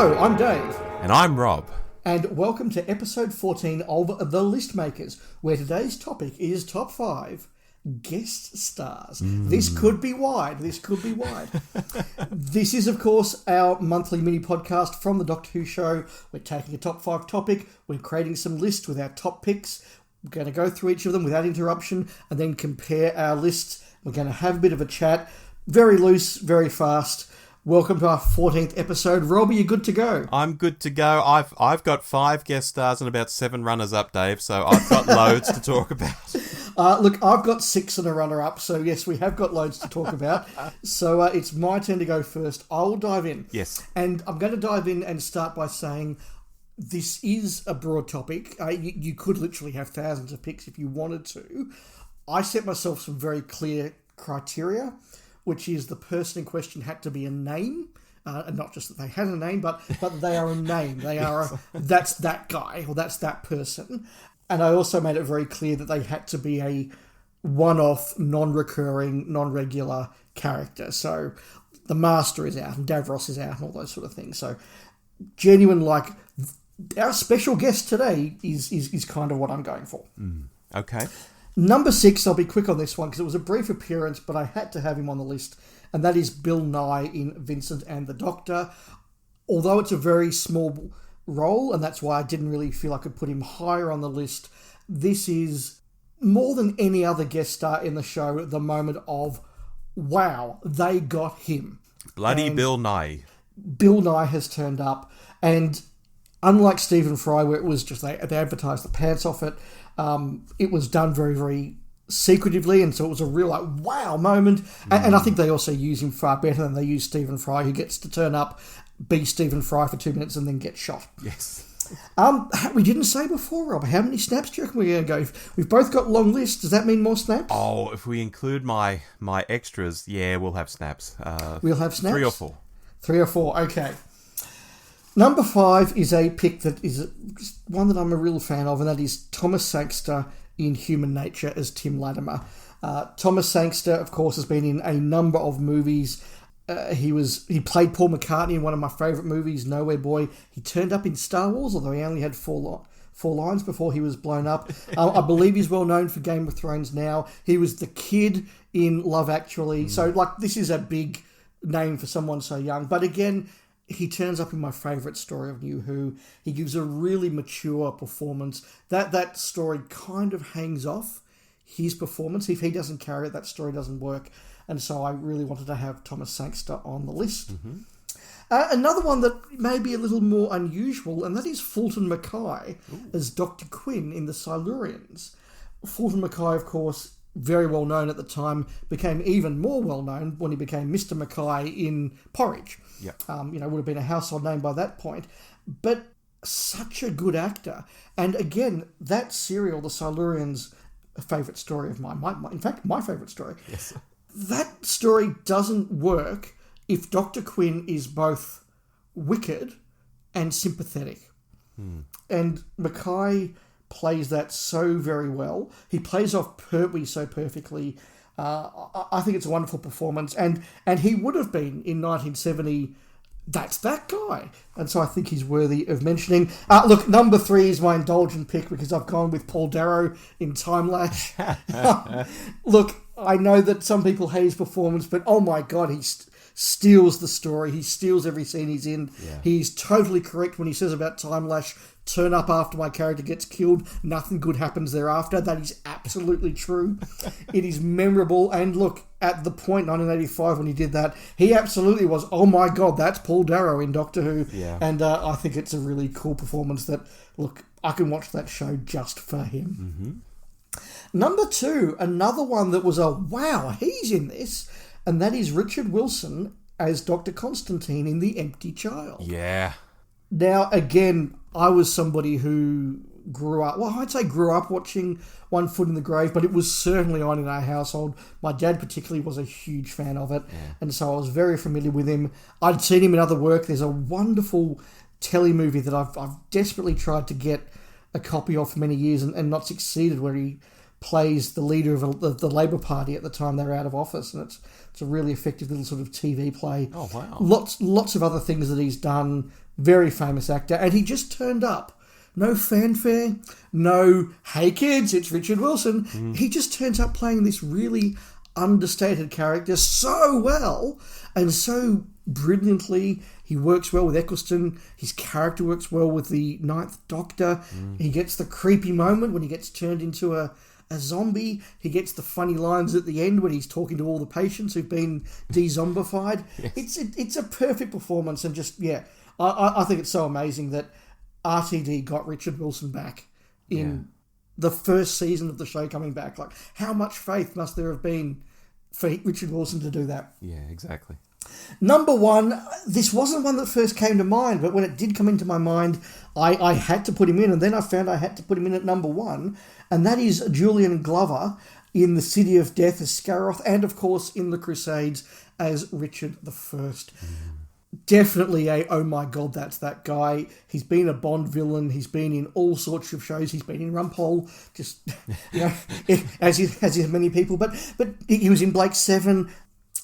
Hello, I'm Dave. And I'm Rob. And welcome to episode 14 of The List Makers, where today's topic is top 5 guest stars. This could be wide. This is, of course, our monthly mini podcast from the Doctor Who show. We're taking a top 5 topic. We're creating some lists with our top picks. We're going to go through each of them without interruption and then compare our lists. We're going to have a bit of a chat. Very loose, very fast. Welcome to our 14th episode. Rob, are you good to go? I'm good to go. I've got 5 guest stars and about 7 runners-up, Dave, so I've got loads to talk about. Look, I've got 6 and a runner-up, so yes, we have got loads to talk about. So it's my turn to go first. I will dive in. Yes. And I'm going to dive in and start by saying this is a broad topic. You could literally have thousands of picks if you wanted to. I set myself some very clear criteria, which is the person in question had to be a name, and not just that they had a name, but they are a name. They are that's that guy or that's that person. And I also made it very clear that they had to be a one-off, non-recurring, non-regular character. So the Master is out and Davros is out and all those sort of things. So genuine, like our special guest today is kind of what I'm going for. Okay. Number 6, I'll be quick on this one because it was a brief appearance, but I had to have him on the list, and that is Bill Nye in Vincent and the Doctor. Although it's a very small role, and that's why I didn't really feel I could put him higher on the list, this is more than any other guest star in the show, the moment of, wow, they got him. Bloody Bill Nye. Bill Nye has turned up, and unlike Stephen Fry, where it was just they advertised the pants off it, it was done very, very secretively, and so it was a real like wow moment. And I think they also use him far better than they use Stephen Fry, who gets to turn up, be Stephen Fry for 2 minutes, and then get shot. Yes. We didn't say before, Rob, how many snaps do you reckon we're going to go? We've both got long lists. Does that mean more snaps? Oh, if we include my extras, yeah, we'll have snaps. We'll have snaps? 3 or 4. 3 or 4, okay. Number 5 is a pick that is one that I'm a real fan of, and that is Thomas Sangster in Human Nature as Tim Latimer. Thomas Sangster, of course, has been in a number of movies. He played Paul McCartney in one of my favourite movies, Nowhere Boy. He turned up in Star Wars, although he only had four lines before he was blown up. I believe he's well known for Game of Thrones now. He was the kid in Love Actually. So, this is a big name for someone so young. But again, he turns up in my favourite story of New Who. He gives a really mature performance. That story kind of hangs off his performance. If he doesn't carry it, that story doesn't work. And so I really wanted to have Thomas Sangster on the list. Another one that may be a little more unusual, and that is Fulton Mackay as Dr. Quinn in The Silurians. Fulton Mackay, of course, very well known at the time, became even more well known when he became Mr. Mackay in Porridge. Yeah. Would have been a household name by that point. But such a good actor. And again, that serial, The Silurians, a favourite story of mine. In fact, my favourite story. Yes. That story doesn't work if Dr. Quinn is both wicked and sympathetic. And Mackay plays that so very well. He plays off Pertwee so perfectly. I think it's a wonderful performance. And he would have been in 1970... That's that guy. And so I think he's worthy of mentioning. Look, number 3 is my indulgent pick because I've gone with Paul Darrow in Time Lash. Look, I know that some people hate his performance, but oh my God, he steals the story. He steals every scene he's in. Yeah. He's totally correct when he says about Time Lash, turn up after my character gets killed, nothing good happens thereafter. That is absolutely true. It is memorable. And look, at the point, 1985, when he did that, he absolutely was, oh my God, that's Paul Darrow in Doctor Who. Yeah. And I think it's a really cool performance that, look, I can watch that show just for him. Number 2, another one that was a wow, he's in this, and that is Richard Wilson as Dr. Constantine in The Empty Child. Yeah. Now, again, I was somebody who grew up watching One Foot in the Grave, but it was certainly on in our household. My dad particularly was a huge fan of it, and so I was very familiar with him. I'd seen him in other work. There's a wonderful telly movie that I've desperately tried to get a copy of for many years and not succeeded, where he plays the leader of the Labour Party at the time they're out of office, and it's a really effective little sort of TV play. Oh, wow. Lots of other things that he's done. Very famous actor, and he just turned up. No fanfare, no, hey kids, it's Richard Wilson. He just turns up playing this really understated character so well and so brilliantly. He works well with Eccleston. His character works well with the Ninth Doctor. He gets the creepy moment when he gets turned into a zombie. He gets the funny lines at the end when he's talking to all the patients who've been de-zombified. Yes. It's a perfect performance, and just, I think it's so amazing that RTD got Richard Wilson back in the first season of the show coming back. Like, how much faith must there have been for Richard Wilson to do that? Yeah, exactly. Number one, this wasn't one that first came to mind, but when it did come into my mind, I had to put him in, and then I found I had to put him in at number one, and that is Julian Glover in The City of Death as Scaroth, and of course in The Crusades as Richard I. Definitely oh my God, that's that guy. He's been a Bond villain. He's been in all sorts of shows. He's been in Rumpole, just, as is many people. But he was in Blake 7.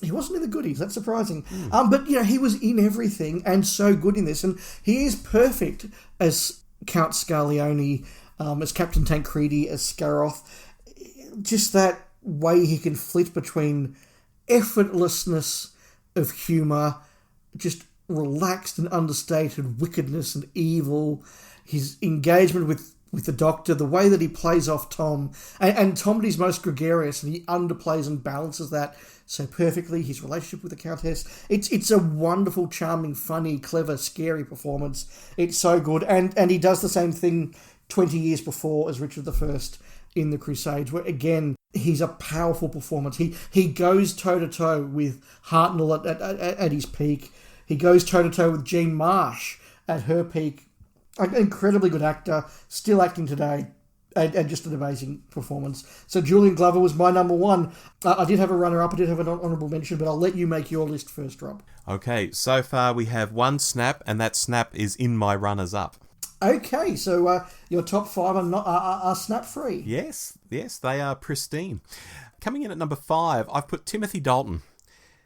He wasn't in the goodies. That's surprising. But he was in everything and so good in this. And he is perfect as Count Scarleone, as Captain Tancredi, as Scaroth. Just that way he can flit between effortlessness of humour, just relaxed and understated wickedness and evil, his engagement with the Doctor, the way that he plays off Tom, and Tom at his most gregarious, and he underplays and balances that so perfectly, his relationship with the Countess. It's a wonderful, charming, funny, clever, scary performance. It's so good, and he does the same thing 20 years before as Richard I in The Crusades, where again, he's a powerful performance. He goes toe-to-toe with Hartnell at his peak. He goes toe-to-toe with Jean Marsh at her peak. An incredibly good actor, still acting today, and just an amazing performance. So Julian Glover was my number one. I did have a runner-up, I did have an honourable mention, but I'll let you make your list first, Rob. Okay, so far we have one snap, and that snap is in my runners-up. Okay, so your top five are snap-free. Yes, they are pristine. Coming in at number 5, I've put Timothy Dalton.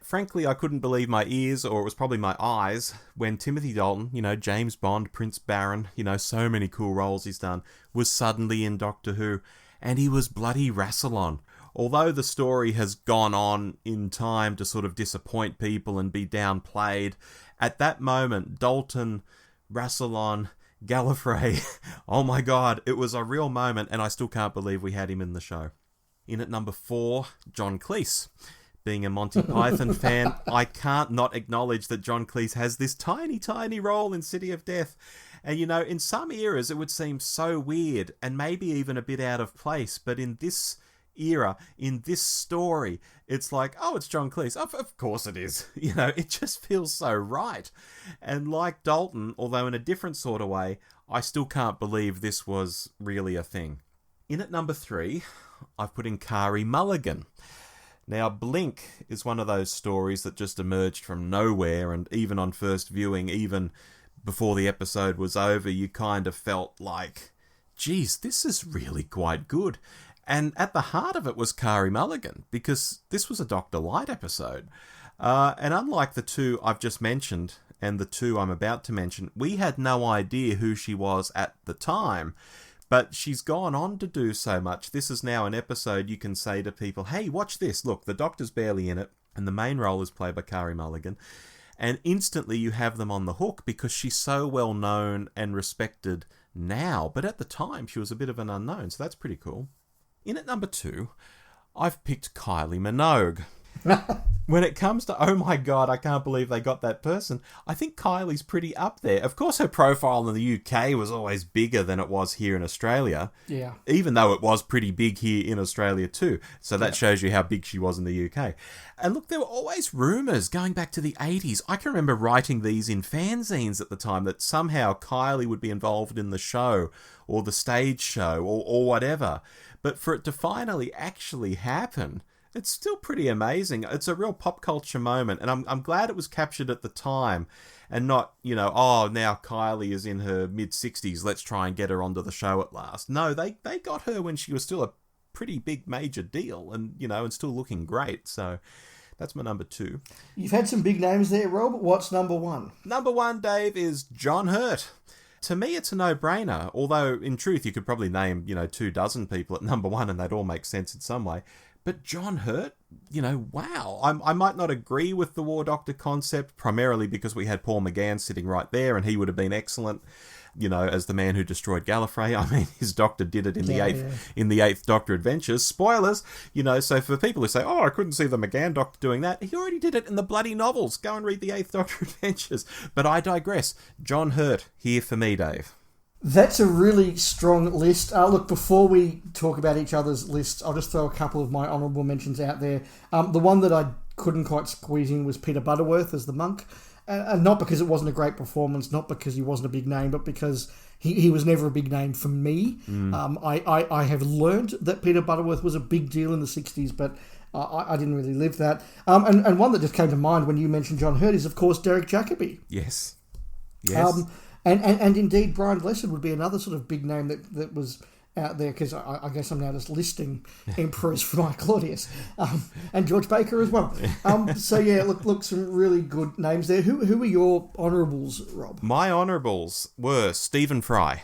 Frankly, I couldn't believe my ears, or it was probably my eyes, when Timothy Dalton, James Bond, Prince Baron, so many cool roles he's done, was suddenly in Doctor Who, and he was bloody Rassilon. Although the story has gone on in time to sort of disappoint people and be downplayed, at that moment, Dalton, Rassilon, Gallifrey, oh my God, it was a real moment, and I still can't believe we had him in the show. In at number 4, John Cleese. Being a Monty Python fan, I can't not acknowledge that John Cleese has this tiny, tiny role in City of Death. And, in some eras it would seem so weird and maybe even a bit out of place. But in this era, in this story, it's like, oh, it's John Cleese. Of course it is. It just feels so right. And like Dalton, although in a different sort of way, I still can't believe this was really a thing. In at number 3, I've put in Kari Mulligan. Now, Blink is one of those stories that just emerged from nowhere, and even on first viewing, even before the episode was over, you kind of felt like, geez, this is really quite good. And at the heart of it was Kari Mulligan, because this was a Dr. Light episode. And unlike the two I've just mentioned, and the two I'm about to mention, we had no idea who she was at the time. But she's gone on to do so much. This is now an episode you can say to people, hey, watch this. Look, the Doctor's barely in it, and the main role is played by Kari Mulligan. And instantly you have them on the hook because she's so well known and respected now. But at the time, she was a bit of an unknown, so that's pretty cool. In at number 2, I've picked Kylie Minogue. When it comes to, oh my God, I can't believe they got that person, I think Kylie's pretty up there. Of course, her profile in the UK was always bigger than it was here in Australia. Yeah. Even though it was pretty big here in Australia too. So that shows you how big she was in the UK. And look, there were always rumours going back to the 80s. I can remember writing these in fanzines at the time that somehow Kylie would be involved in the show or the stage show or whatever. But for it to finally actually happen, it's still pretty amazing. It's a real pop culture moment, and I'm glad it was captured at the time and not, oh, now Kylie is in her mid-60s, let's try and get her onto the show at last. No, they got her when she was still a pretty big major deal, and and still looking great. So that's my number 2. You've had some big names there, Rob. What's number 1? Number 1, Dave, is John Hurt. To me, it's a no-brainer, although in truth you could probably name 24 people at number 1 and they'd all make sense in some way. But John Hurt, wow. I might not agree with the War Doctor concept, primarily because we had Paul McGann sitting right there and he would have been excellent, as the man who destroyed Gallifrey. I mean, his Doctor did it in the Eighth Doctor Adventures. Spoilers, so for people who say, I couldn't see the McGann Doctor doing that, he already did it in the bloody novels. Go and read the Eighth Doctor Adventures. But I digress. John Hurt, here for me, Dave. That's a really strong list. Look, before we talk about each other's lists, I'll just throw a couple of my honourable mentions out there. The one that I couldn't quite squeeze in was Peter Butterworth as the monk. And not because it wasn't a great performance, not because he wasn't a big name, but because he was never a big name for me. I have learned that Peter Butterworth was a big deal in the 60s, but I didn't really live that. And one that just came to mind when you mentioned John Hurt is, of course, Derek Jacobi. Yes. And indeed, Brian Blessed would be another sort of big name that was out there, because I guess I'm now just listing emperors for my Claudius, and George Baker as well. So yeah, look, some really good names there. Who were your honourables, Rob? My honourables were Stephen Fry.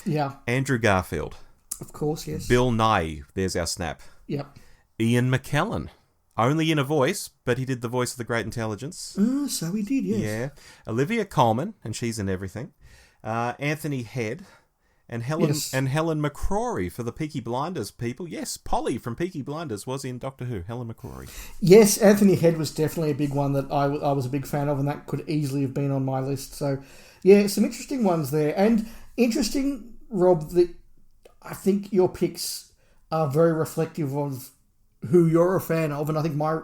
Yeah. Andrew Garfield. Of course, yes. Bill Nighy, there's our snap. Yep. Ian McKellen. Only in a voice, but he did the voice of the Great Intelligence. So he did, yes. Yeah. Olivia Colman, and she's in everything. Anthony Head. And Helen McCrory for the Peaky Blinders people. Yes, Polly from Peaky Blinders was in Doctor Who, Helen McCrory. Yes, Anthony Head was definitely a big one that I was a big fan of, and that could easily have been on my list. So, yeah, some interesting ones there. And interesting, Rob, that I think your picks are very reflective of who you're a fan of, and I think my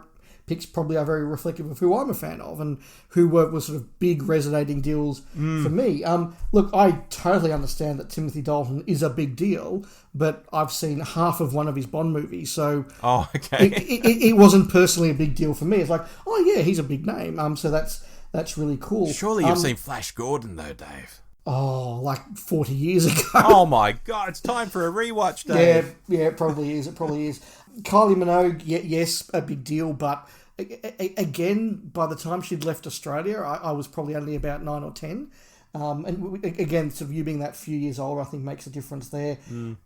picks probably are very reflective of who I'm a fan of and who were sort of big resonating deals for me. Look, I totally understand that Timothy Dalton is a big deal, but I've seen half of one of his Bond movies, so it wasn't personally a big deal for me. It's like, oh yeah, he's a big name, so that's really cool. Surely you've seen Flash Gordon though, Dave. Oh, like 40 years ago. Oh my God, it's time for a rewatch, Dave. Yeah, it probably is. Kylie Minogue, yes, a big deal, but again, by the time she'd left Australia, I was probably only about 9 or 10. And again, sort of you being that few years older, I think makes a difference there.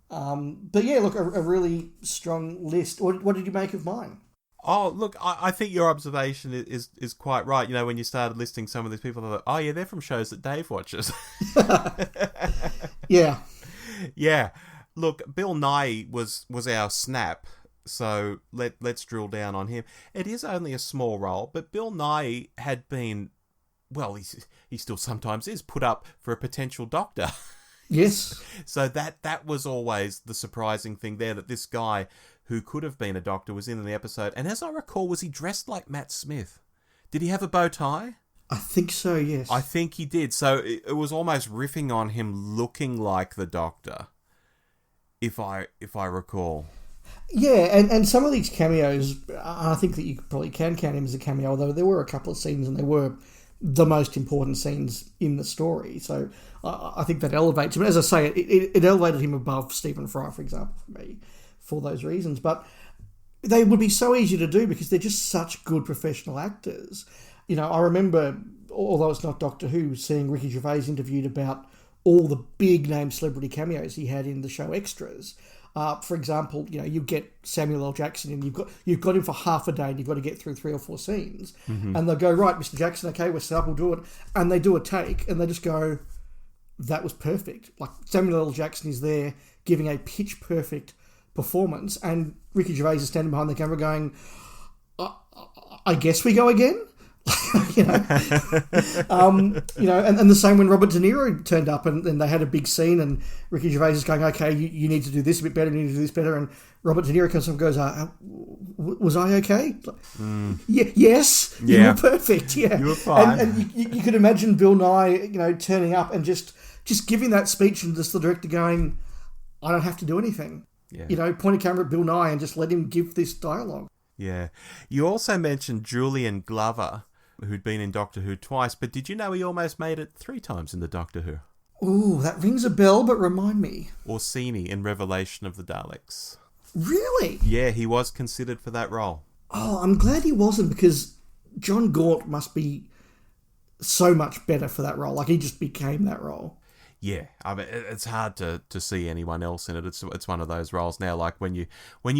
But yeah, look, a really strong list. What did you make of mine? Oh, look, I think your observation is quite right. When you started listing some of these people, I thought, oh yeah, they're from shows that Dave watches. Yeah. Yeah. Look, Bill Nighy was our snap. So let's drill down on him. It is only a small role, but Bill Nighy had been, well, he still sometimes is, put up for a potential Doctor. Yes. So that was always the surprising thing there, that this guy who could have been a Doctor was in the episode. And as I recall, was he dressed like Matt Smith? Did he have a bow tie? I think so, yes. I think he did. So it was almost riffing on him looking like the Doctor, if I recall. Yeah, and some of these cameos, I think that you probably can count him as a cameo, although there were a couple of scenes and they were the most important scenes in the story. So I think that elevates him. As I say, it elevated him above Stephen Fry, for example, for me, for those reasons. But they would be so easy to do because they're just such good professional actors. I remember, although it's not Doctor Who, seeing Ricky Gervais interviewed about all the big name celebrity cameos he had in the show extras. For example, you get Samuel L. Jackson and you've got him for half a day and you've got to get through 3 or 4 scenes. Mm-hmm. And they'll go, right, Mr. Jackson, okay, we're set up, we'll do it. And they do a take and they just go, that was perfect. Like Samuel L. Jackson is there giving a pitch perfect performance and Ricky Gervais is standing behind the camera going, I guess we go again? And the same when Robert De Niro turned up and they had a big scene and Ricky Gervais is going, okay, you need to do this a bit better, you need to do this better, and Robert De Niro comes up and goes, was I okay? Yes, you were perfect, yeah. You were fine. And you could imagine Bill Nighy, turning up and just giving that speech and just the director going, I don't have to do anything. Yeah. Point a camera at Bill Nighy and just let him give this dialogue. Yeah. You also mentioned Julian Glover, who'd been in Doctor Who twice, but did you know he almost made it 3 times in the Doctor Who? Ooh, that rings a bell, but remind me. Orsini in Revelation of the Daleks. Really? Yeah, he was considered for that role. Oh, I'm glad he wasn't, because John Gaunt must be so much better for that role. Like, he just became that role. Yeah, I mean, it's hard to see anyone else in it. It's one of those roles now. Like when you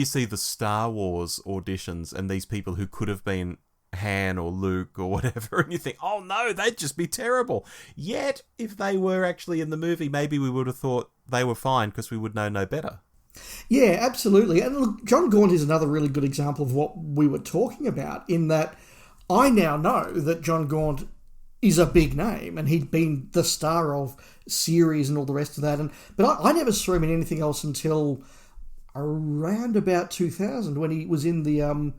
see the Star Wars auditions and these people who could have been Han or Luke or whatever, and you think, oh no, they'd just be terrible. Yet, if they were actually in the movie, maybe we would have thought they were fine because we would know no better. Yeah, absolutely. And look, John Gaunt is another really good example of what we were talking about, in that I now know that John Gaunt is a big name, and he'd been the star of series and all the rest of that. But I never saw him in anything else until around about 2000, when he was in the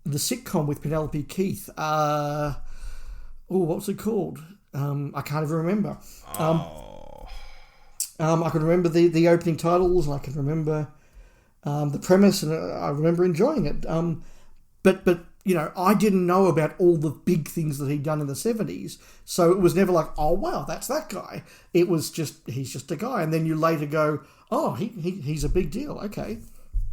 sitcom with Penelope Keith. What was it called? I can't even remember. I can remember the opening titles, and I can remember the premise, and I remember enjoying it. But you know, I didn't know about all the big things that he'd done in the 70s, so it was never like, oh wow, that's that guy. It was just, he's just a guy, and then you later go, oh, he's a big deal. Okay.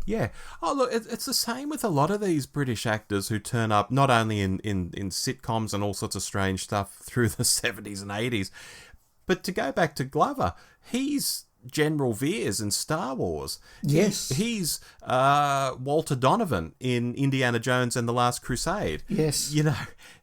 Yeah. Oh, look, it's the same with a lot of these British actors who turn up not only in sitcoms and all sorts of strange stuff through the 70s and 80s, but to go back to Glover, he's General Veers in Star Wars. Yes. He's Walter Donovan in Indiana Jones and the Last Crusade. Yes. You know,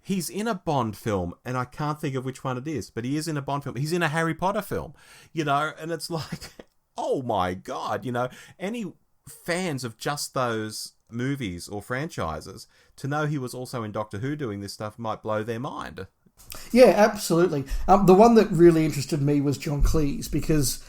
he's in a Bond film, and I can't think of which one it is, but he is in a Bond film. He's in a Harry Potter film, you know, and it's like, oh my God, you know, any fans of just those movies or franchises, to know he was also in Doctor Who doing this stuff might blow their mind. Yeah, absolutely. The one that really interested me was John Cleese, because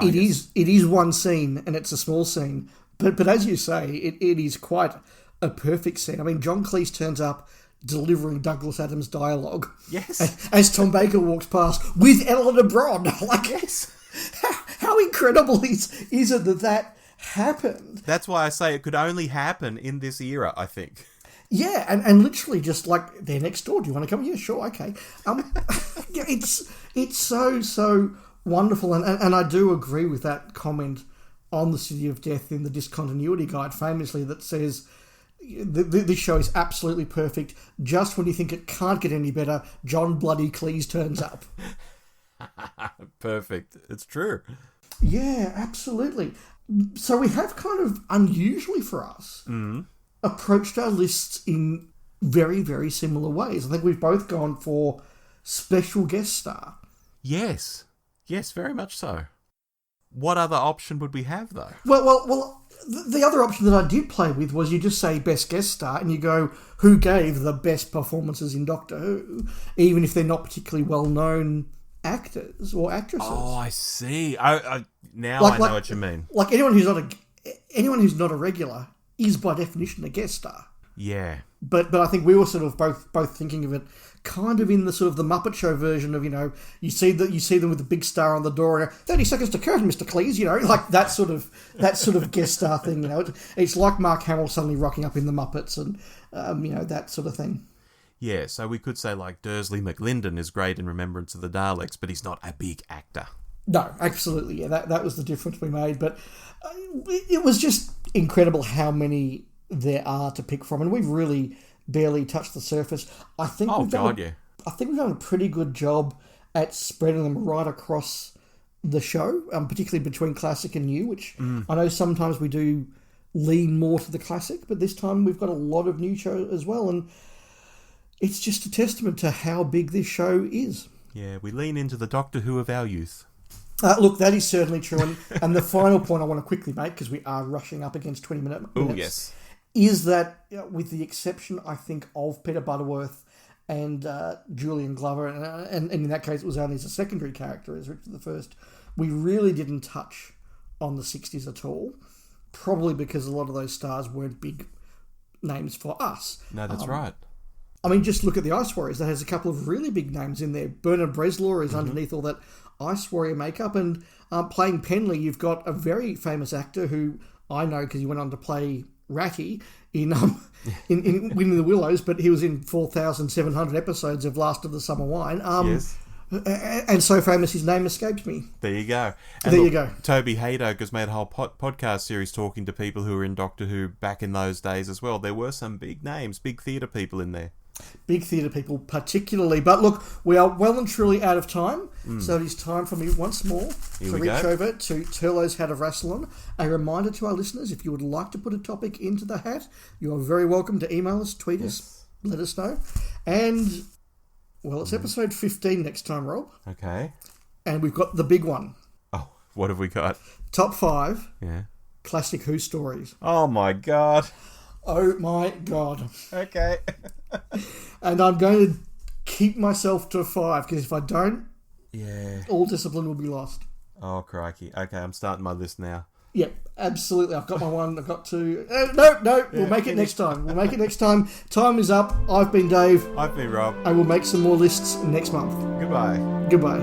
it is one scene, and it's a small scene, but as you say, it is quite a perfect scene. I mean, John Cleese turns up delivering Douglas Adams dialogue. Yes. As Tom Baker walks past with Eleanor Bron. Like, yes. How incredible is it that happened? That's why I say it could only happen in this era, I think. Yeah, and literally just like, they're next door. Do you want to come? Yeah, sure, okay. Yeah, it's so wonderful, and I do agree with that comment on the City of Death in the Discontinuity Guide, famously, that says this show is absolutely perfect. Just when you think it can't get any better, John Bloody Cleese turns up. Perfect. It's true. Yeah, absolutely. So we have kind of, unusually for us, approached our lists in very, very similar ways. I think we've both gone for special guest star. Yes. Yes, very much so. What other option would we have, though? Well, the other option that I did play with was, you just say best guest star, and you go, who gave the best performances in Doctor Who, even if they're not particularly well-known actors or actresses. Oh, I see. I know what you mean. Like, anyone who's not a regular is by definition a guest star. Yeah. But I think we were sort of both thinking of it kind of in the sort of the Muppet Show version of, you know, you see them with the big star on the door, and 30 seconds to curtain, Mr. Cleese, you know, like that sort of guest star thing, you know. It's like Mark Hamill suddenly rocking up in the Muppets, and you know, that sort of thing. Yeah, so we could say like Dursley McLinden is great in Remembrance of the Daleks, but he's not a big actor. No, absolutely, yeah, that was the difference we made. But it was just incredible how many there are to pick from, and we've really barely touched the surface. I think we've done a pretty good job at spreading them right across the show, particularly between classic and new, which I know sometimes we do lean more to the classic, but this time we've got a lot of new show as well, and it's just a testament to how big this show is. Yeah, we lean into the Doctor Who of our youth. Look, that is certainly true. And the final point I want to quickly make, because we are rushing up against 20 minutes. Oh, yes. Is that, with the exception, I think, of Peter Butterworth and Julian Glover, and in that case it was only as a secondary character as Richard I, we really didn't touch on the 60s at all, probably because a lot of those stars weren't big names for us. No, that's right. I mean, just look at the Ice Warriors. That has a couple of really big names in there. Bernard Bresslaw is underneath all that Ice Warrior makeup, and playing Penley, you've got a very famous actor who I know because he went on to play Ratty in Winning the Willows, but he was in 4,700 episodes of Last of the Summer Wine. Yes. And so famous his name escapes me. There you go. And there you go. Toby Haydock has made a whole podcast series talking to people who were in Doctor Who back in those days as well. There were some big names, big theatre people in there. Big theatre people particularly. But look, we are well and truly out of time, so it is time for me once more to reach over to Turlo's Hat of Rassilon. A reminder to our listeners, if you would like to put a topic into the hat, you are very welcome to email us, tweet us, let us know. And, well, it's episode 15 next time, Rob. Okay. And we've got the big one. Oh, what have we got? Top 5 Yeah. classic Who stories. Oh, my God. Oh, my God. Okay. And I'm going to keep myself to 5, because if I don't, all discipline will be lost. Oh, crikey. Okay, I'm starting my list now. Yep, absolutely. I've got my 1, I've got 2. No, we'll make it next time. Time is up. I've been Dave. I've been Rob. And we'll make some more lists next month. Goodbye. Goodbye.